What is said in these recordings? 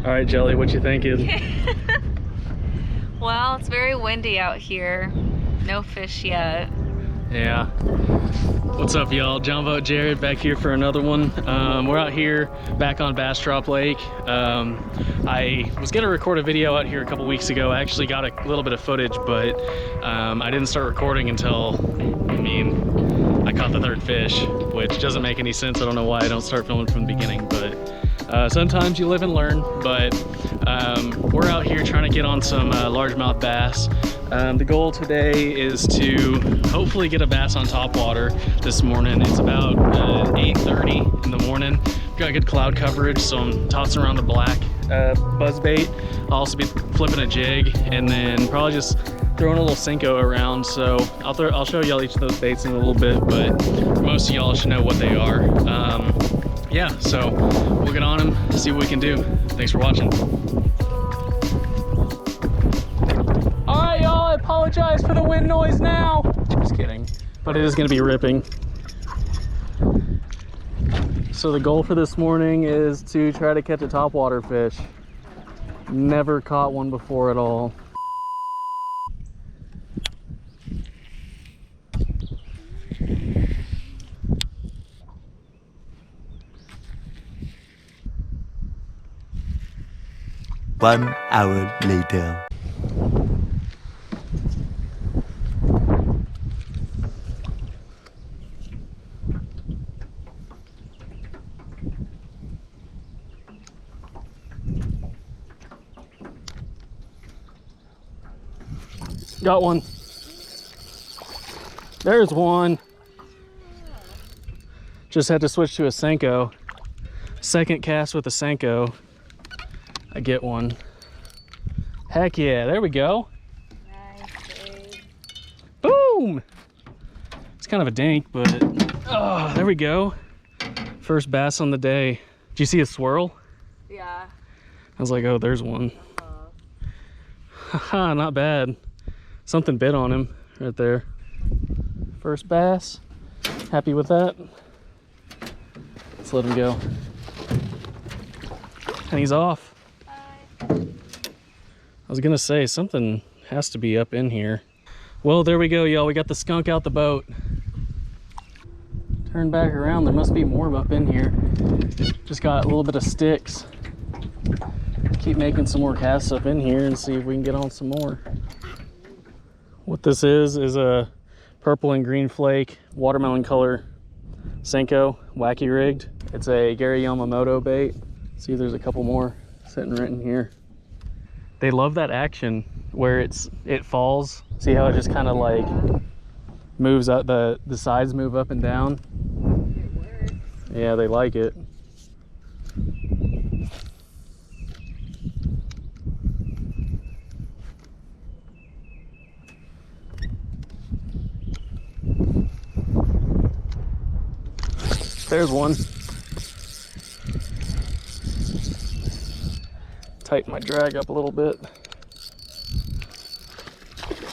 All right, Jelly, what you thinking? Well, it's very windy out here. No fish yet. Yeah. What's up, y'all? John Boat Jared back here for another one. We're out here back on Bastrop Lake. I was gonna record a video out here a couple weeks ago. I actually got a little bit of footage, but I didn't start recording until, I caught the third fish, which doesn't make any sense. I don't know why I don't start filming from the beginning, but sometimes you live and learn. But we're out here trying to get on some largemouth bass. The goal today is to hopefully get a bass on topwater this morning. It's about 8:30 in the morning. Got good cloud coverage, so I'm tossing around the black buzzbait. I'll also be flipping a jig and then probably just throwing a little senko around. So I'll show y'all each of those baits in a little bit, but most of y'all should know what they are. Yeah, so we'll get on them, see what we can do. Thanks for watching. All right, y'all, I apologize for the wind noise now. Just kidding, but it is gonna be ripping. So the goal for this morning is to try to catch a topwater fish. Never caught one before at all. One hour later. Got one. There's one. Just had to switch to a senko. Second cast with a senko. I get one. Heck yeah, there we go. Nice, babe. Boom! It's kind of a dink, but oh, there we go. First bass on the day. Did you see a swirl? Yeah. I was like, oh, there's one. Haha, not bad. Something bit on him right there. First bass. Happy with that. Let's let him go. And he's off. I was gonna say something has to be up in here. Well, there we go, y'all. We got the skunk out the boat. Turn back around. There must be more up in here. Just got a little bit of sticks. Keep making some more casts up in here and see if we can get on some more. What this is a purple and green flake watermelon color senko, wacky rigged. It's a Gary Yamamoto bait. See, there's a couple more sitting right in here. They love that action where it falls. See how it just kind of like moves up, the sides move up and down. It works. Yeah, they like it. There's one. Tighten my drag up a little bit.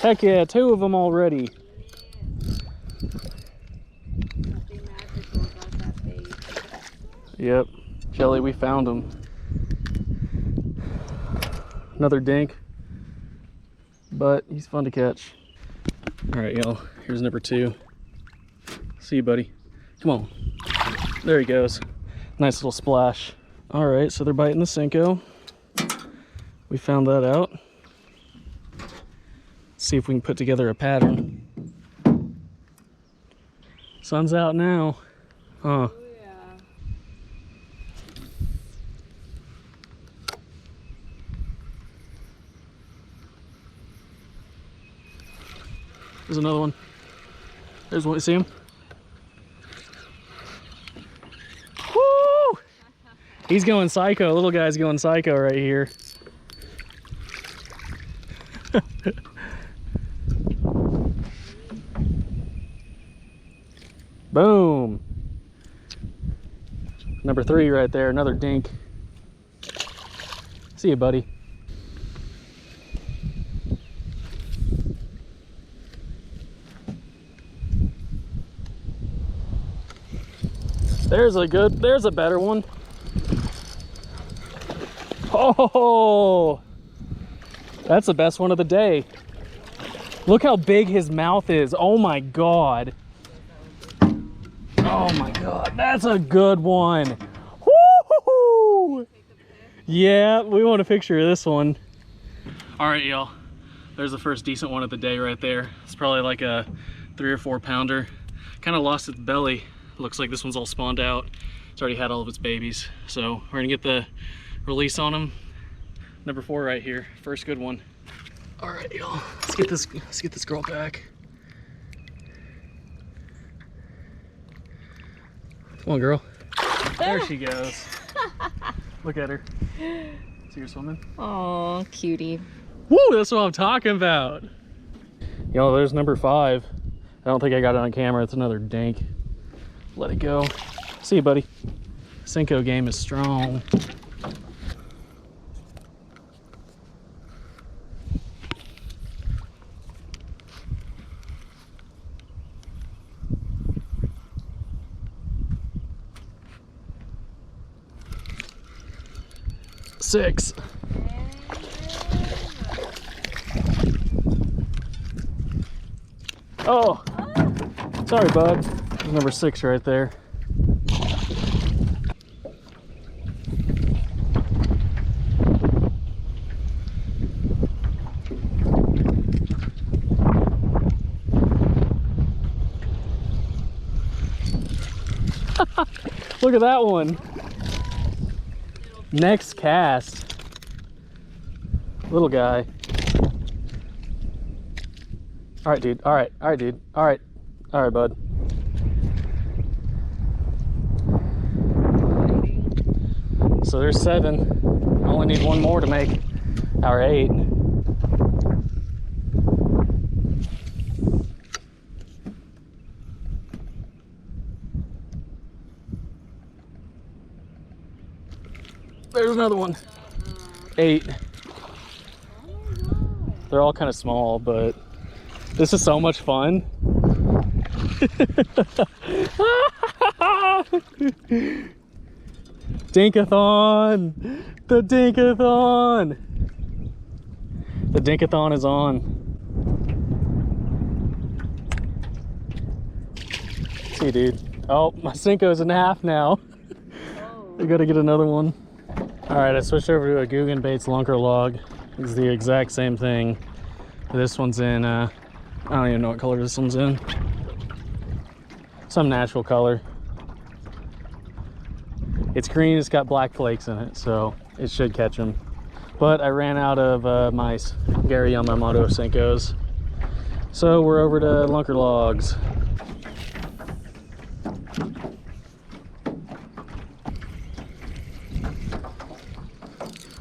Heck yeah, two of them already. Nothing magical about that bait. Yep, Jelly, we found them. Another dink, but he's fun to catch. All right, y'all, here's number two. See you, buddy. Come on. There he goes. Nice little splash. All right, so they're biting the senko. We found that out. Let's see if we can put together a pattern. Sun's out now. Huh. Oh, yeah. There's another one. There's one. See him? Woo! He's going psycho. Little guy's going psycho right here. Boom. Number three right there, another dink. See you, buddy. There's a better one. Oh, that's the best one of the day. Look how big his mouth is. Oh my God. Oh my God, that's a good one. Woo-hoo-hoo! Yeah, we want a picture of this one. All right, y'all. There's the first decent one of the day right there. It's probably like a 3 or 4 pounder. Kind of lost its belly. Looks like this one's all spawned out. It's already had all of its babies. So we're gonna get the release on them. Number 4 right here. First good one. All right, y'all. Let's get this girl back. Come on, girl. There she goes. Look at her. See her swimming? Oh, cutie. Woo, that's what I'm talking about. Y'all, there's number 5. I don't think I got it on camera. It's another dank. Let it go. See you, buddy. Senko game is strong. Six. Oh, sorry, bud. There's number 6 right there. Look at that one. Next cast. Little guy. All right, dude. All right, dude. All right, bud. So there's 7. I only need 1 more to make our 8. There's another one. 8. They're all kind of small, but this is so much fun. Dinkathon! The Dinkathon! The Dinkathon is on. See, dude. Oh, my Senko's in half now. I gotta get another one. All right, I switched over to a Guggen Baits lunker log. It's the exact same thing. This one's in, I don't even know what color this one's in. Some natural color. It's green, it's got black flakes in it, so it should catch them. But I ran out of my Gary Yamamoto Senkos. So we're over to lunker logs.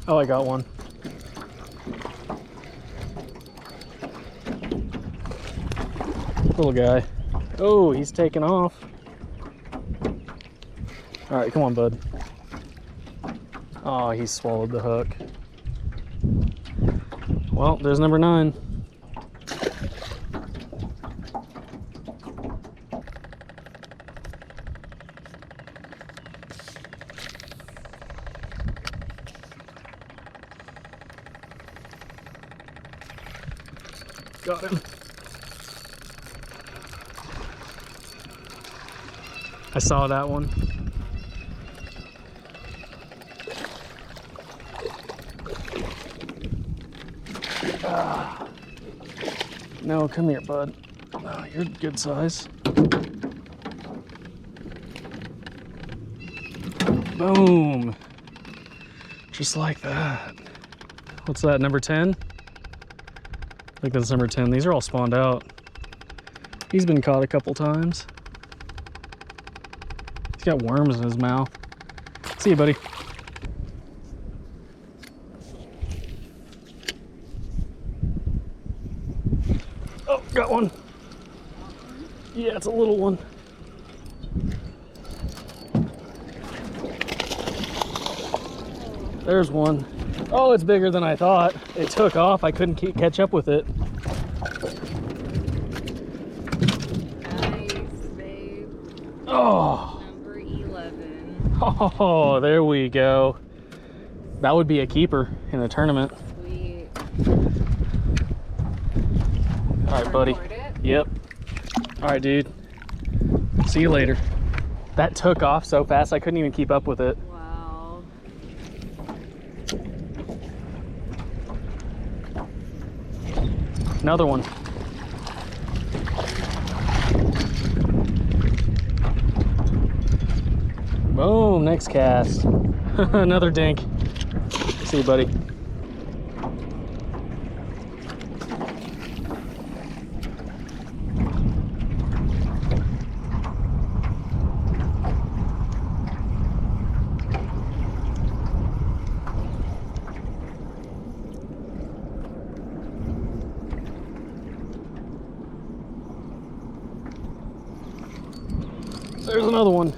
Oh, I got one. Little guy. Oh, he's taking off. All right, come on, bud. Oh, he swallowed the hook. Well, there's number 9. Got him. I saw that one. No, come here, bud. Oh, you're good size. Boom. Just like that. What's that, number 10? I think that's number 10. These are all spawned out. He's been caught a couple times. He's got worms in his mouth. See you, buddy. Oh, got one. Yeah, it's a little one. There's one. Oh, it's bigger than I thought. It took off. I couldn't catch up with it. Nice, babe. Oh. Number 11. Oh, there we go. That would be a keeper in a tournament. Sweet. All right, buddy. Record it? Yep. All right, dude. See you later. That took off so fast, I couldn't even keep up with it. Wow. Another one. Boom, next cast. Another dink. See you, buddy. There's another one.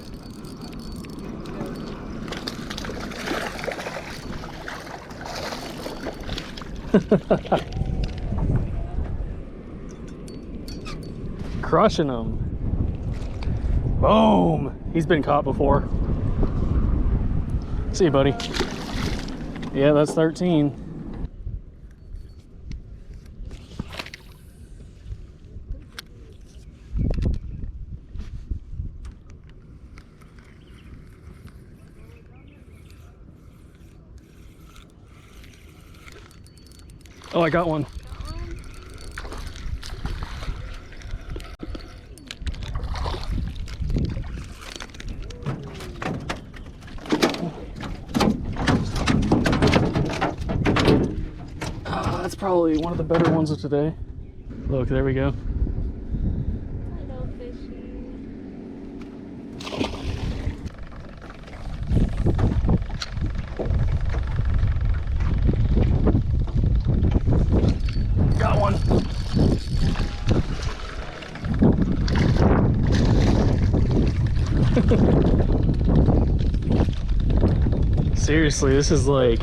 Crushing them. Boom. He's been caught before. See you, buddy. Yeah, that's 13. Oh, I got one. That's probably one of the better ones of today. Look, there we go. Hello, fishy. Got one. Seriously, this is like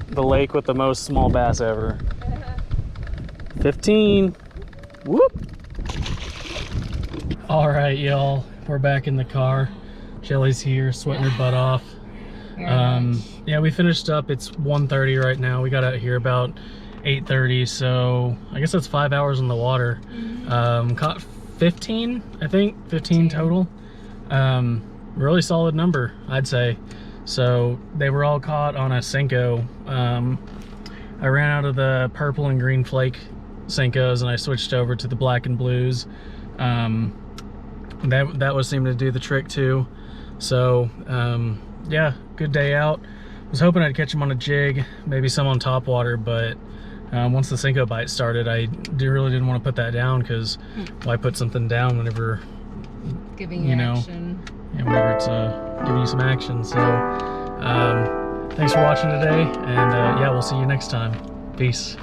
the lake with the most small bass ever. 15. Whoop. All right, y'all, we're back in the car. Shelly's here, sweating her butt off. Yeah, we finished up. It's 1:30 right now. We got out here about 8:30, so I guess that's 5 hours in the water. Caught 15, I think, 15 total. Really solid number, I'd say. So they were all caught on a senko. I ran out of the purple and green flake senkos and I switched over to the black and blues. That was seeming to do the trick too. So yeah, good day out. Was hoping I'd catch them on a jig, maybe some on topwater, but once the senko bite started, I really didn't want to put that down because why put something down whenever Giving you action. Yeah, whenever it's giving you some action. So thanks for watching today, and yeah, we'll see you next time. Peace.